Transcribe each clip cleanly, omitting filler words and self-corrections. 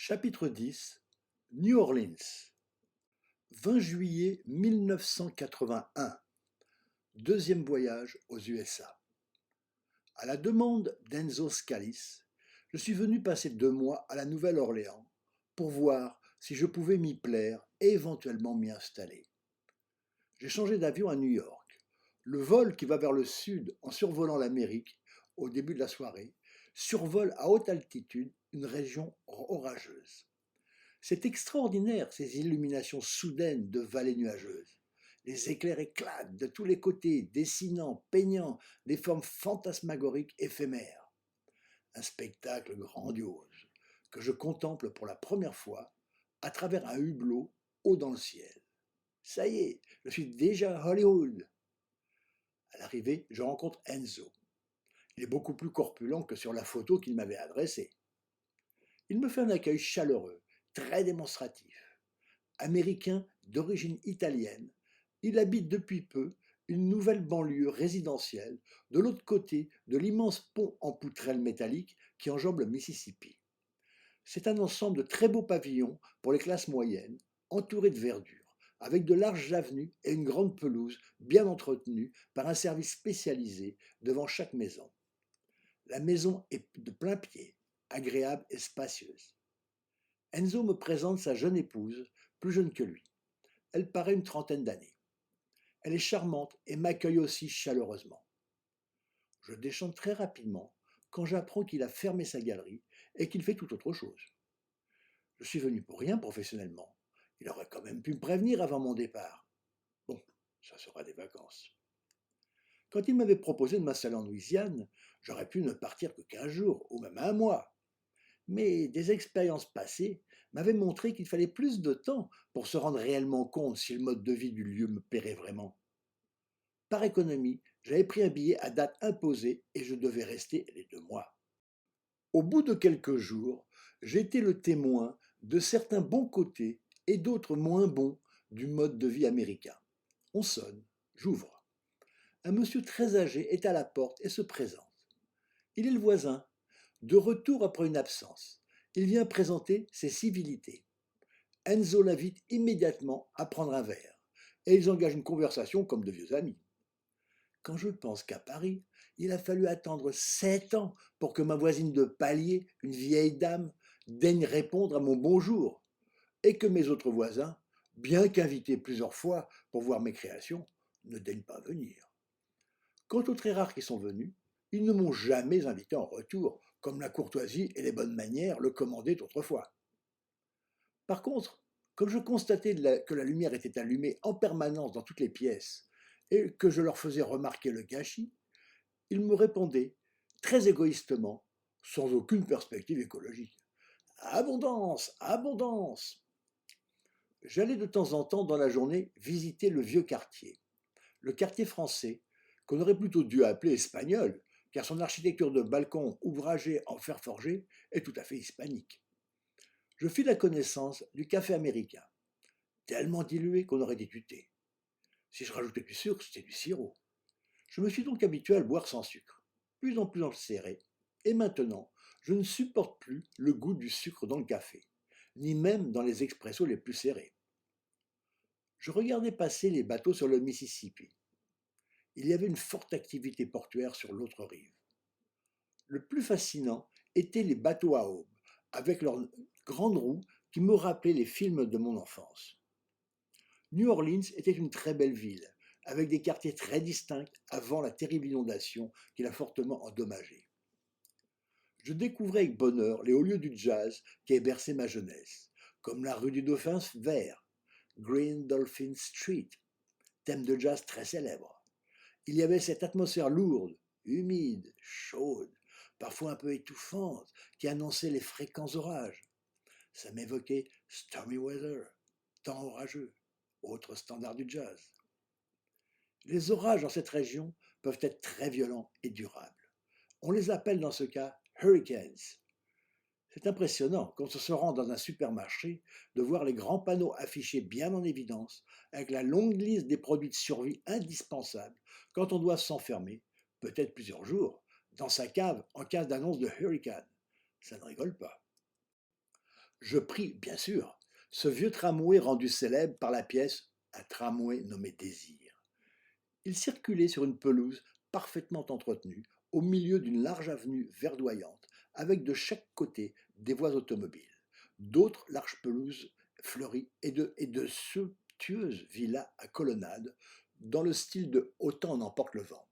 Chapitre 10. New Orleans. 20 juillet 1981. Deuxième voyage aux USA. À la demande d'Enzo Scalise, je suis venu passer 2 mois à la Nouvelle-Orléans pour voir si je pouvais m'y plaire et éventuellement m'y installer. J'ai changé d'avion à New York. Le vol qui va vers le sud en survolant l'Amérique au début de la soirée survole à haute altitude une région orageuse. C'est extraordinaire, ces illuminations soudaines de vallées nuageuses. Les éclairs éclatent de tous les côtés, dessinant, peignant des formes fantasmagoriques éphémères. Un spectacle grandiose que je contemple pour la première fois à travers un hublot haut dans le ciel. Ça y est, je suis déjà à Hollywood. À l'arrivée, je rencontre Enzo. Il est beaucoup plus corpulent que sur la photo qu'il m'avait adressée. Il me fait un accueil chaleureux, très démonstratif. Américain d'origine italienne, il habite depuis peu une nouvelle banlieue résidentielle de l'autre côté de l'immense pont en poutrelle métallique qui enjambe le Mississippi. C'est un ensemble de très beaux pavillons pour les classes moyennes, entourés de verdure, avec de larges avenues et une grande pelouse bien entretenue par un service spécialisé devant chaque maison. La maison est de plein pied, agréable et spacieuse. Enzo me présente sa jeune épouse, plus jeune que lui. Elle paraît une trentaine d'années. Elle est charmante et m'accueille aussi chaleureusement. Je déchante très rapidement quand j'apprends qu'il a fermé sa galerie et qu'il fait tout autre chose. Je suis venu pour rien professionnellement. Il aurait quand même pu me prévenir avant mon départ. Bon, ça sera des vacances. Quand il m'avait proposé de m'installer en Louisiane, j'aurais pu ne partir que 15 jours ou même un mois. Mais des expériences passées m'avaient montré qu'il fallait plus de temps pour se rendre réellement compte si le mode de vie du lieu me plairait vraiment. Par économie, j'avais pris un billet à date imposée et je devais rester les 2 mois. Au bout de quelques jours, j'étais le témoin de certains bons côtés et d'autres moins bons du mode de vie américain. On sonne, j'ouvre. Un monsieur très âgé est à la porte et se présente. Il est le voisin, de retour après une absence. Il vient présenter ses civilités. Enzo l'invite immédiatement à prendre un verre et ils engagent une conversation comme de vieux amis. Quand je pense qu'à Paris, il a fallu attendre 7 ans pour que ma voisine de palier, une vieille dame, daigne répondre à mon bonjour, et que mes autres voisins, bien qu'invités plusieurs fois pour voir mes créations, ne daignent pas venir. Quant aux très rares qui sont venus, ils ne m'ont jamais invité en retour, comme la courtoisie et les bonnes manières le commandaient autrefois. Par contre, comme je constatais que la lumière était allumée en permanence dans toutes les pièces, et que je leur faisais remarquer le gâchis, ils me répondaient, très égoïstement, sans aucune perspective écologique. Abondance, abondance. J'allais de temps en temps dans la journée visiter le vieux quartier, le quartier français, qu'on aurait plutôt dû appeler espagnol, car son architecture de balcons ouvragés en fer forgé est tout à fait hispanique. Je fis la connaissance du café américain, tellement dilué qu'on aurait dit du thé. Si je rajoutais du sucre, c'était du sirop. Je me suis donc habitué à le boire sans sucre, plus en plus serré, et maintenant, je ne supporte plus le goût du sucre dans le café, ni même dans les expressos les plus serrés. Je regardais passer les bateaux sur le Mississippi. Il y avait une forte activité portuaire sur l'autre rive. Le plus fascinant étaient les bateaux à aubes, avec leurs grandes roues qui me rappelaient les films de mon enfance. New Orleans était une très belle ville, avec des quartiers très distincts avant la terrible inondation qui l'a fortement endommagée. Je découvrais avec bonheur les hauts lieux du jazz qui avaient bercé ma jeunesse, comme la rue du Dauphin vert, Green Dolphin Street, thème de jazz très célèbre. Il y avait cette atmosphère lourde, humide, chaude, parfois un peu étouffante, qui annonçait les fréquents orages. Ça m'évoquait Stormy Weather, temps orageux, autre standard du jazz. Les orages dans cette région peuvent être très violents et durables. On les appelle dans ce cas hurricanes. C'est impressionnant, quand on se rend dans un supermarché, de voir les grands panneaux affichés bien en évidence, avec la longue liste des produits de survie indispensables, quand on doit s'enfermer, peut-être plusieurs jours, dans sa cave en cas d'annonce de hurricane. Ça ne rigole pas. Je pris, bien sûr, ce vieux tramway rendu célèbre par la pièce Un tramway nommé Désir. Il circulait sur une pelouse parfaitement entretenue, au milieu d'une large avenue verdoyante, avec de chaque côté des voies automobiles, d'autres larges pelouses fleuries et de somptueuses villas à colonnades, dans le style de Autant n'emporte le vent,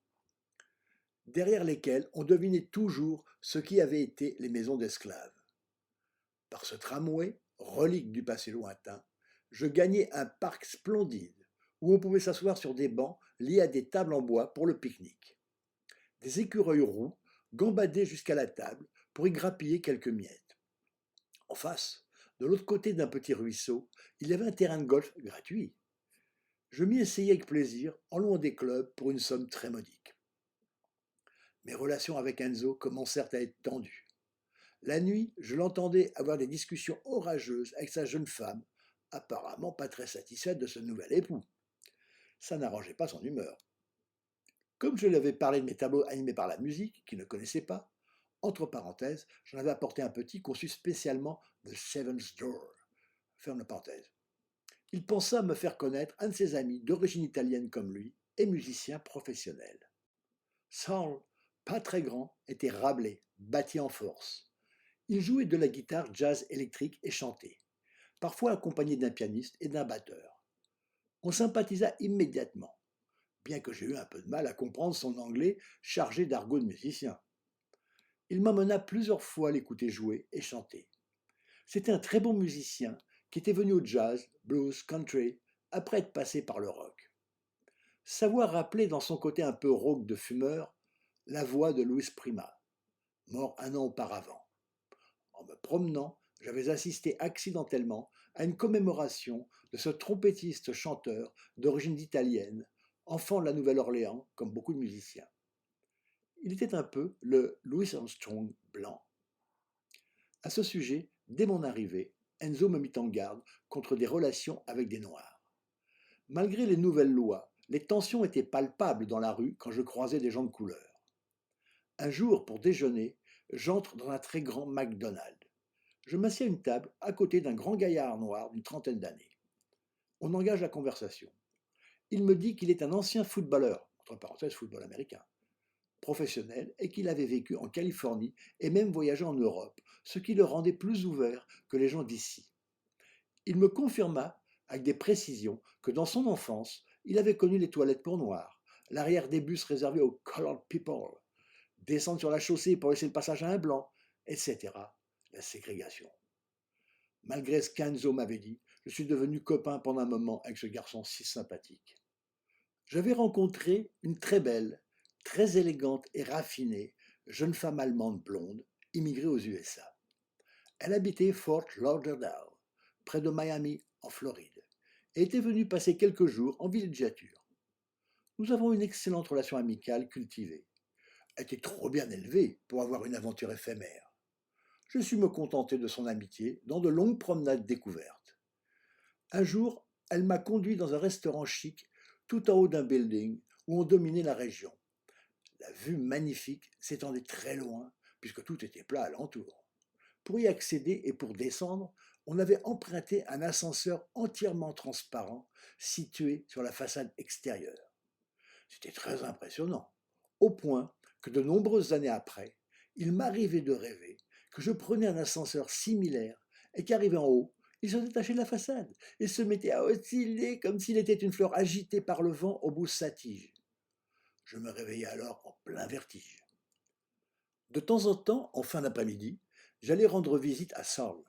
derrière lesquelles on devinait toujours ce qui avait été les maisons d'esclaves. Par ce tramway, relique du passé lointain, je gagnais un parc splendide où on pouvait s'asseoir sur des bancs liés à des tables en bois pour le pique-nique. Des écureuils roux gambadaient jusqu'à la table pour y grappiller quelques miettes. En face, de l'autre côté d'un petit ruisseau, il y avait un terrain de golf gratuit. Je m'y essayais avec plaisir en louant des clubs pour une somme très modique. Mes relations avec Enzo commencèrent à être tendues. La nuit, je l'entendais avoir des discussions orageuses avec sa jeune femme, apparemment pas très satisfaite de ce nouvel époux. Ça n'arrangeait pas son humeur. Comme je lui avais parlé de mes tableaux animés par la musique, qu'il ne connaissait pas, entre parenthèses, j'en avais apporté un petit conçu spécialement de Seventh Door. Ferme la parenthèse. Il pensa me faire connaître un de ses amis d'origine italienne comme lui et musicien professionnel. Saul, pas très grand, était Rabelais, bâti en force. Il jouait de la guitare jazz électrique et chantait, parfois accompagné d'un pianiste et d'un batteur. On sympathisa immédiatement, bien que j'ai eu un peu de mal à comprendre son anglais chargé d'argot de musicien. Il m'emmena plusieurs fois à l'écouter jouer et chanter. C'était un très bon musicien qui était venu au jazz, blues, country, après être passé par le rock. Sa voix rappelait dans son côté un peu rauque de fumeur la voix de Louis Prima, mort un an auparavant. En me promenant, j'avais assisté accidentellement à une commémoration de ce trompettiste chanteur d'origine italienne, enfant de la Nouvelle-Orléans, comme beaucoup de musiciens. Il était un peu le Louis Armstrong blanc. À ce sujet, dès mon arrivée, Enzo me mit en garde contre des relations avec des Noirs. Malgré les nouvelles lois, les tensions étaient palpables dans la rue quand je croisais des gens de couleur. Un jour, pour déjeuner, j'entre dans un très grand McDonald's. Je m'assieds à une table à côté d'un grand gaillard noir d'une trentaine d'années. On engage la conversation. Il me dit qu'il est un ancien footballeur, entre parenthèses football américain, professionnel et qu'il avait vécu en Californie et même voyagé en Europe, ce qui le rendait plus ouvert que les gens d'ici. Il me confirma avec des précisions que dans son enfance, il avait connu les toilettes pour noirs, l'arrière des bus réservés aux colored people, descendre sur la chaussée pour laisser le passage à un blanc, etc. La ségrégation. Malgré ce qu'Enzo m'avait dit, je suis devenu copain pendant un moment avec ce garçon si sympathique. J'avais rencontré une très belle, très élégante et raffinée jeune femme allemande blonde, immigrée aux USA. Elle habitait Fort Lauderdale, près de Miami, en Floride, et était venue passer quelques jours en villégiature. Nous avons une excellente relation amicale cultivée. Elle était trop bien élevée pour avoir une aventure éphémère. Je suis me contenter de son amitié dans de longues promenades découvertes. Un jour, elle m'a conduit dans un restaurant chic tout en haut d'un building où on dominait la région. La vue magnifique s'étendait très loin puisque tout était plat alentour. Pour y accéder et pour descendre, on avait emprunté un ascenseur entièrement transparent situé sur la façade extérieure. C'était très impressionnant, au point que de nombreuses années après, il m'arrivait de rêver que je prenais un ascenseur similaire et qu'arrivé en haut, il se détachait de la façade et se mettait à osciller comme s'il était une fleur agitée par le vent au bout de sa tige. Je me réveillais alors en plein vertige. De temps en temps, en fin d'après-midi, j'allais rendre visite à Saul.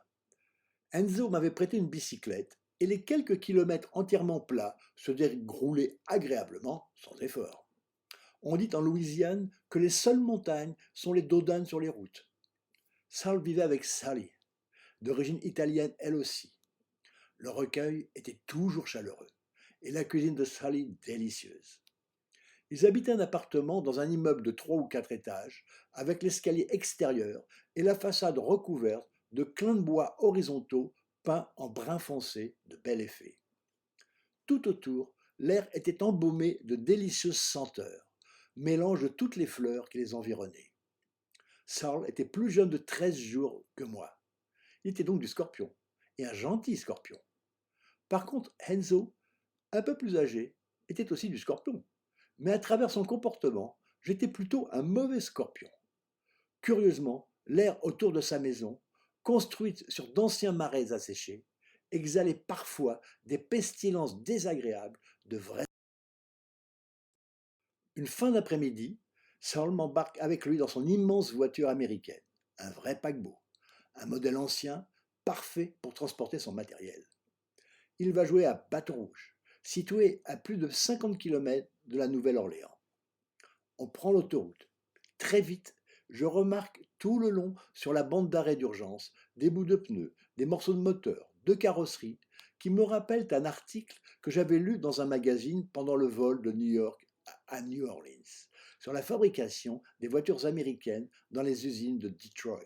Enzo m'avait prêté une bicyclette et les quelques kilomètres entièrement plats se déroulaient agréablement, sans effort. On dit en Louisiane que les seules montagnes sont les dos d'âne sur les routes. Saul vivait avec Sally, d'origine italienne elle aussi. Le recueil était toujours chaleureux et la cuisine de Sally délicieuse. Ils habitaient un appartement dans un immeuble de 3 ou 4 étages avec l'escalier extérieur et la façade recouverte de clins de bois horizontaux peints en brun foncé de bel effet. Tout autour, l'air était embaumé de délicieuses senteurs, mélange de toutes les fleurs qui les environnaient. Saul était plus jeune de 13 jours que moi. Il était donc du scorpion, et un gentil scorpion. Par contre, Enzo, un peu plus âgé, était aussi du scorpion. Mais à travers son comportement, j'étais plutôt un mauvais scorpion. Curieusement, l'air autour de sa maison, construite sur d'anciens marais asséchés, exhalait parfois des pestilences désagréables de vrais. Une fin d'après-midi, Saul m'embarque avec lui dans son immense voiture américaine, un vrai paquebot, un modèle ancien, parfait pour transporter son matériel. Il va jouer à Baton Rouge, situé à plus de 50 km de la Nouvelle-Orléans. On prend l'autoroute. Très vite, je remarque tout le long sur la bande d'arrêt d'urgence des bouts de pneus, des morceaux de moteur, de carrosserie, qui me rappellent un article que j'avais lu dans un magazine pendant le vol de New York à New Orleans, sur la fabrication des voitures américaines dans les usines de Detroit.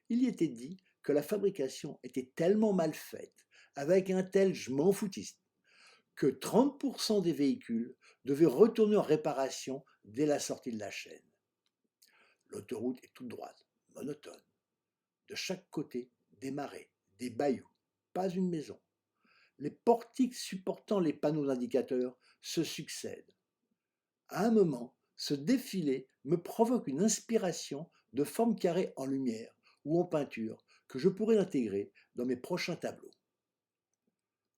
Il y était dit que la fabrication était tellement mal faite, avec un tel je m'en foutiste, que 30% des véhicules devaient retourner en réparation dès la sortie de la chaîne. L'autoroute est toute droite, monotone. De chaque côté, des marais, des bayous, pas une maison. Les portiques supportant les panneaux indicateurs se succèdent. À un moment, ce défilé me provoque une inspiration de forme carrée en lumière ou en peinture que je pourrais intégrer dans mes prochains tableaux.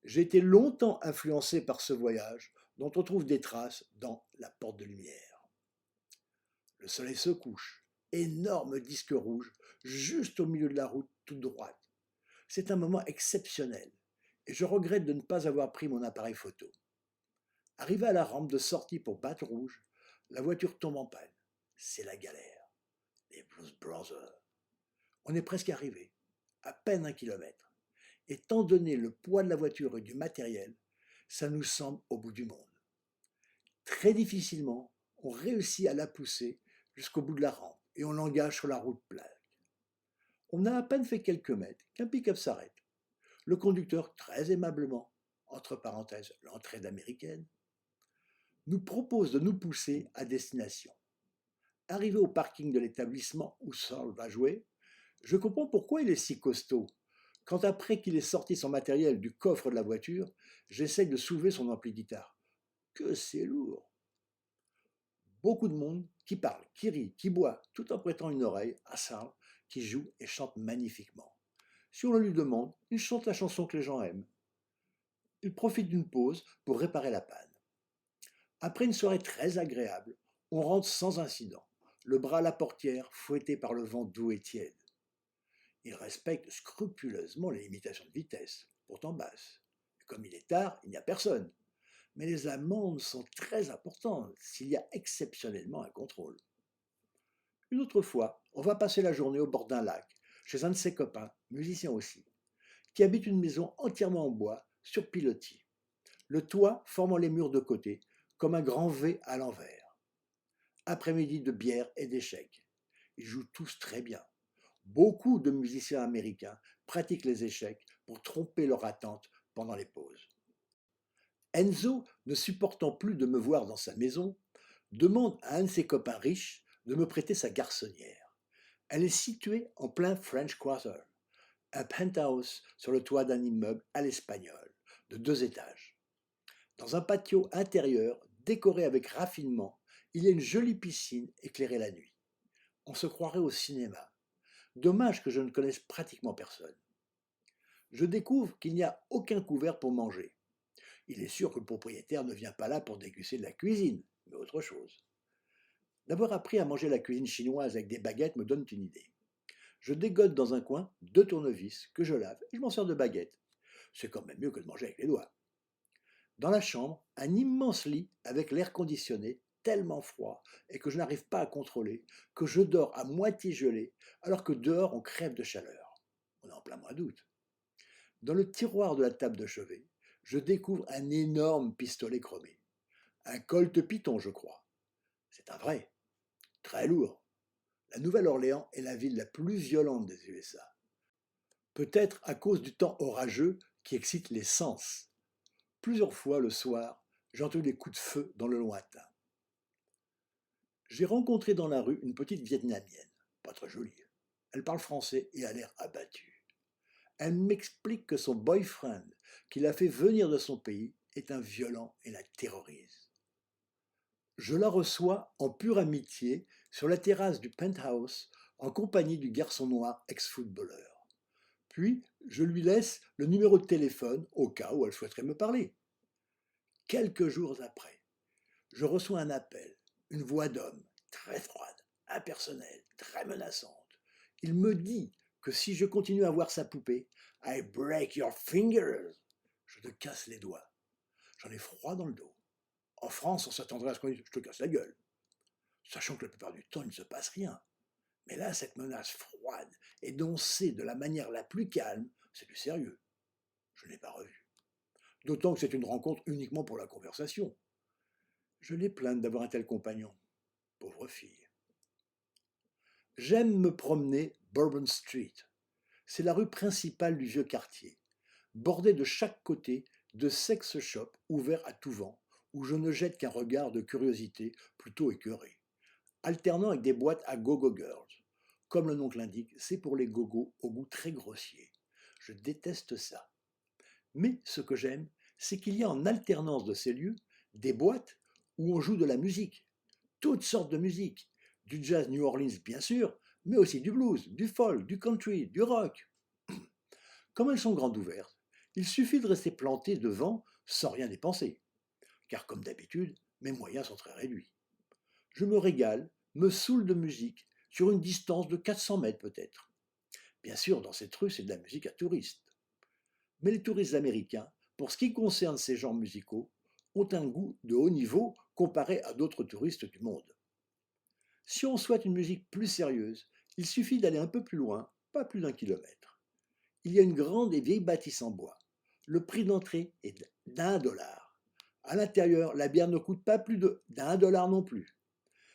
J'ai été longtemps influencé par ce voyage dont on trouve des traces dans La Porte de Lumière. Le soleil se couche, énorme disque rouge, juste au milieu de la route toute droite. C'est un moment exceptionnel et je regrette de ne pas avoir pris mon appareil photo. Arrivé à la rampe de sortie pour Baton Rouge, la voiture tombe en panne. C'est la galère. Les Blues Brothers. On est presque arrivé, à peine 1 kilomètre. Étant donné le poids de la voiture et du matériel, ça nous semble au bout du monde. Très difficilement, on réussit à la pousser jusqu'au bout de la rampe et on l'engage sur la route plate. On a à peine fait quelques mètres qu'un pick-up s'arrête. Le conducteur, très aimablement, entre parenthèses l'entraide américaine, nous propose de nous pousser à destination. Arrivé au parking de l'établissement où Saul va jouer, je comprends pourquoi il est si costaud. Quand après qu'il ait sorti son matériel du coffre de la voiture, j'essaye de soulever son ampli guitare. Que c'est lourd! Beaucoup de monde qui parle, qui rit, qui boit, tout en prêtant une oreille à Saul qui joue et chante magnifiquement. Si on le lui demande, il chante la chanson que les gens aiment. Il profite d'une pause pour réparer la panne. Après une soirée très agréable, on rentre sans incident, le bras à la portière, fouetté par le vent doux et tiède. Il respecte scrupuleusement les limitations de vitesse, pourtant basses. Comme il est tard, il n'y a personne. Mais les amendes sont très importantes s'il y a exceptionnellement un contrôle. Une autre fois, on va passer la journée au bord d'un lac, chez un de ses copains, musicien aussi, qui habite une maison entièrement en bois, sur pilotis. Le toit formant les murs de côté, comme un grand V à l'envers. Après-midi de bière et d'échecs. Ils jouent tous très bien. Beaucoup de musiciens américains pratiquent les échecs pour tromper leur attente pendant les pauses. Enzo, ne supportant plus de me voir dans sa maison, demande à un de ses copains riches de me prêter sa garçonnière. Elle est située en plein French Quarter, un penthouse sur le toit d'un immeuble à l'espagnol, de 2 étages. Dans un patio intérieur, décoré avec raffinement, il y a une jolie piscine éclairée la nuit. On se croirait au cinéma. Dommage que je ne connaisse pratiquement personne. Je découvre qu'il n'y a aucun couvert pour manger. Il est sûr que le propriétaire ne vient pas là pour déguster de la cuisine, mais autre chose. D'avoir appris à manger la cuisine chinoise avec des baguettes me donne une idée. Je dégote dans un coin 2 tournevis que je lave et je m'en sers de baguette. C'est quand même mieux que de manger avec les doigts. Dans la chambre, un immense lit avec l'air conditionné, tellement froid et que je n'arrive pas à contrôler, que je dors à moitié gelé, alors que dehors on crève de chaleur. On est en plein mois d'août. Dans le tiroir de la table de chevet, je découvre un énorme pistolet chromé. Un Colt Python, je crois. C'est un vrai, très lourd. La Nouvelle-Orléans est la ville la plus violente des USA. Peut-être à cause du temps orageux qui excite les sens. Plusieurs fois le soir, j'entends des coups de feu dans le lointain. J'ai rencontré dans la rue une petite Vietnamienne, pas très jolie. Elle parle français et a l'air abattue. Elle m'explique que son boyfriend, qui l'a fait venir de son pays, est un violent et la terrorise. Je la reçois en pure amitié sur la terrasse du penthouse en compagnie du garçon noir ex-footballeur. Puis, je lui laisse le numéro de téléphone au cas où elle souhaiterait me parler. Quelques jours après, je reçois un appel, une voix d'homme, très froide, impersonnelle, très menaçante. Il me dit que si je continue à voir sa poupée, I break your fingers. Je te casse les doigts. J'en ai froid dans le dos. En France, on s'attendrait à ce qu'on dise je te casse la gueule. Sachant que la plupart du temps, il ne se passe rien. Mais là, cette menace froide, énoncée de la manière la plus calme, c'est du sérieux. Je ne l'ai pas revu. D'autant que c'est une rencontre uniquement pour la conversation. Je l'ai plainte d'avoir un tel compagnon. Pauvre fille. J'aime me promener Bourbon Street. C'est la rue principale du vieux quartier, bordée de chaque côté de sex shops ouverts à tout vent, où je ne jette qu'un regard de curiosité plutôt écœuré, alternant avec des boîtes à go-go girls. Comme le nom l'indique, c'est pour les go-go au goût très grossier. Je déteste ça. Mais ce que j'aime, c'est qu'il y a en alternance de ces lieux des boîtes où on joue de la musique, toutes sortes de musique, du jazz New Orleans bien sûr, mais aussi du blues, du folk, du country, du rock. Comme elles sont grandes ouvertes, il suffit de rester planté devant sans rien dépenser, car comme d'habitude, mes moyens sont très réduits. Je me régale, me saoule de musique sur une distance de 400 mètres peut-être. Bien sûr, dans cette rue, c'est de la musique à touristes. Mais les touristes américains, pour ce qui concerne ces genres musicaux, ont un goût de haut niveau comparé à d'autres touristes du monde. Si on souhaite une musique plus sérieuse, il suffit d'aller un peu plus loin, pas plus d'1 kilomètre. Il y a une grande et vieille bâtisse en bois. Le prix d'entrée est d'1 $. À l'intérieur, la bière ne coûte pas plus d'1 $ non plus.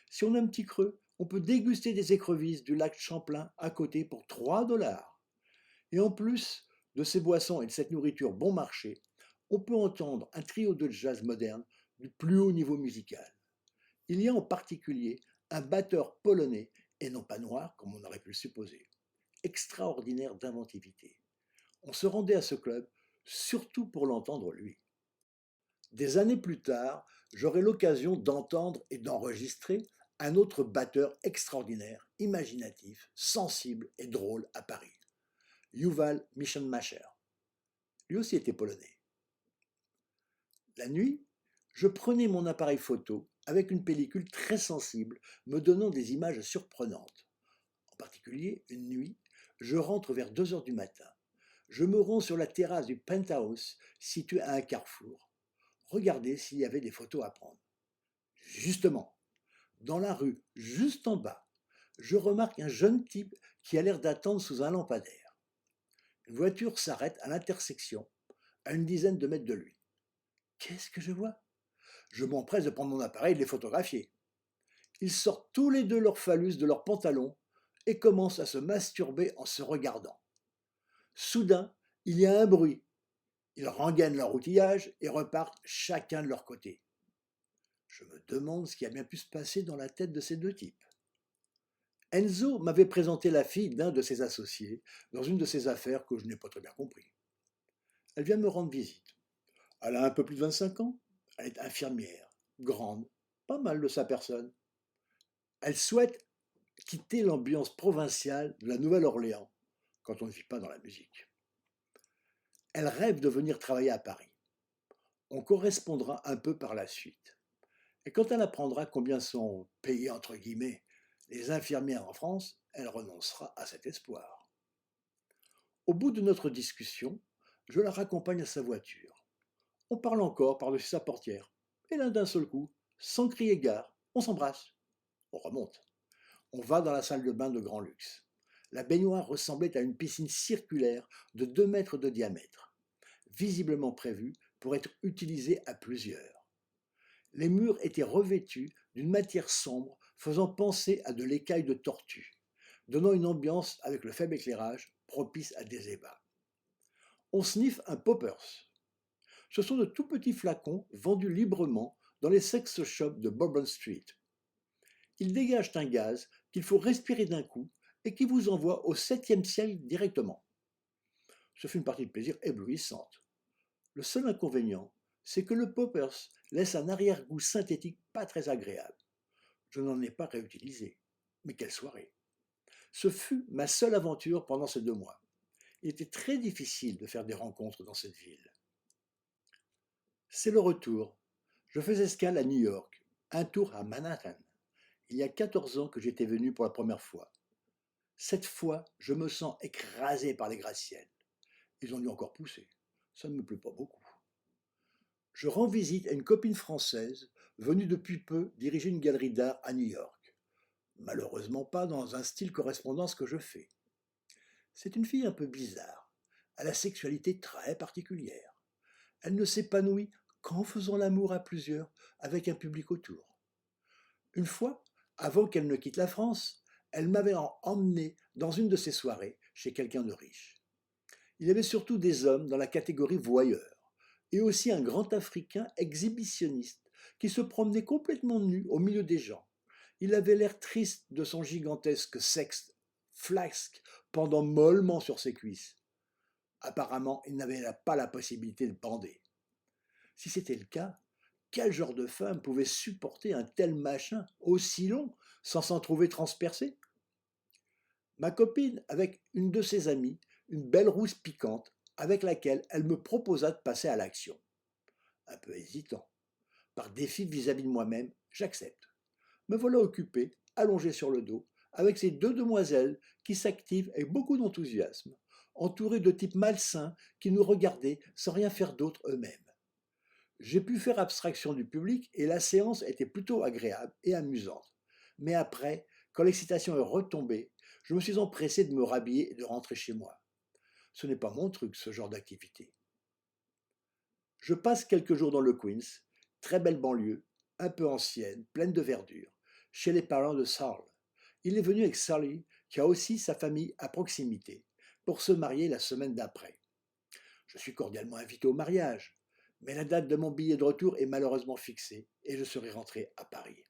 Si on a un petit creux, on peut déguster des écrevisses du lac Champlain à côté pour 3 $. Et en plus de ces boissons et de cette nourriture bon marché, on peut entendre un trio de jazz moderne du plus haut niveau musical. Il y a en particulier un batteur polonais, et non pas noir comme on aurait pu le supposer, extraordinaire d'inventivité. On se rendait à ce club surtout pour l'entendre lui. Des années plus tard, j'aurai l'occasion d'entendre et d'enregistrer un autre batteur extraordinaire, imaginatif, sensible et drôle à Paris, Yuval Michenmacher. Lui aussi était polonais. La nuit, je prenais mon appareil photo avec une pellicule très sensible me donnant des images surprenantes. En particulier, une nuit, je rentre vers 2 heures du matin. Je me rends sur la terrasse du penthouse situé à un carrefour. Regardez s'il y avait des photos à prendre. Justement, dans la rue, juste en bas, je remarque un jeune type qui a l'air d'attendre sous un lampadaire. Une voiture s'arrête à l'intersection, à une dizaine de mètres de lui. Qu'est-ce que je vois? Je m'empresse de prendre mon appareil et de les photographier. Ils sortent tous les deux leur phallus de leurs pantalons et commencent à se masturber en se regardant. Soudain, il y a un bruit. Ils rengainent leur outillage et repartent chacun de leur côté. Je me demande ce qui a bien pu se passer dans la tête de ces deux types. Enzo m'avait présenté la fille d'un de ses associés dans une de ses affaires que je n'ai pas très bien compris. Elle vient me rendre visite. Elle a un peu plus de 25 ans. Elle est infirmière, grande, pas mal de sa personne. Elle souhaite quitter l'ambiance provinciale de la Nouvelle-Orléans quand on ne vit pas dans la musique. Elle rêve de venir travailler à Paris. On correspondra un peu par la suite. Et quand elle apprendra combien sont payées, entre guillemets, les infirmières en France, elle renoncera à cet espoir. Au bout de notre discussion, je la raccompagne à sa voiture. On parle encore par-dessus sa portière. Et là, d'un seul coup, sans crier gare, on s'embrasse. On remonte. On va dans la salle de bain de grand luxe. La baignoire ressemblait à une piscine circulaire de 2 mètres de diamètre, visiblement prévue pour être utilisée à plusieurs. Les murs étaient revêtus d'une matière sombre faisant penser à de l'écaille de tortue, donnant une ambiance avec le faible éclairage propice à des ébats. On sniffe un poppers. Ce sont de tout petits flacons vendus librement dans les sex shops de Bourbon Street. Ils dégagent un gaz qu'il faut respirer d'un coup et qui vous envoie au 7e ciel directement. Ce fut une partie de plaisir éblouissante. Le seul inconvénient, c'est que le poppers laisse un arrière-goût synthétique pas très agréable. Je n'en ai pas réutilisé. Mais quelle soirée! Ce fut ma seule aventure pendant ces 2 mois. Il était très difficile de faire des rencontres dans cette ville. C'est le retour. Je fais escale à New York, un tour à Manhattan. Il y a 14 ans que j'étais venu pour la première fois. Cette fois, je me sens écrasé par les gratte-ciels. Ils ont dû encore pousser. Ça ne me plaît pas beaucoup. Je rends visite à une copine française venue depuis peu diriger une galerie d'art à New York. Malheureusement pas dans un style correspondant à ce que je fais. C'est une fille un peu bizarre, à la sexualité très particulière. Elle ne s'épanouit qu'en faisant l'amour à plusieurs avec un public autour. Une fois, avant qu'elle ne quitte la France, elle m'avait emmené dans une de ses soirées chez quelqu'un de riche. Il y avait surtout des hommes dans la catégorie voyeurs, et aussi un grand Africain exhibitionniste qui se promenait complètement nu au milieu des gens. Il avait l'air triste de son gigantesque sexe flasque pendant mollement sur ses cuisses. Apparemment, il n'avait pas la possibilité de bander. Si c'était le cas, quel genre de femme pouvait supporter un tel machin aussi long sans s'en trouver transpercée? Ma copine, avec une de ses amies, une belle rousse piquante, avec laquelle elle me proposa de passer à l'action. Un peu hésitant. Par défi vis-à-vis de moi-même, j'accepte. Me voilà occupé, allongé sur le dos, avec ces 2 demoiselles qui s'activent avec beaucoup d'enthousiasme, entourées de types malsains qui nous regardaient sans rien faire d'autre eux-mêmes. J'ai pu faire abstraction du public et la séance était plutôt agréable et amusante. Mais après, quand l'excitation est retombée, je me suis empressé de me rhabiller et de rentrer chez moi. Ce n'est pas mon truc, ce genre d'activité. Je passe quelques jours dans le Queens, très belle banlieue, un peu ancienne, pleine de verdure, chez les parents de Saul. Il est venu avec Sally, qui a aussi sa famille à proximité, pour se marier la semaine d'après. Je suis cordialement invité au mariage, mais la date de mon billet de retour est malheureusement fixée et je serai rentré à Paris.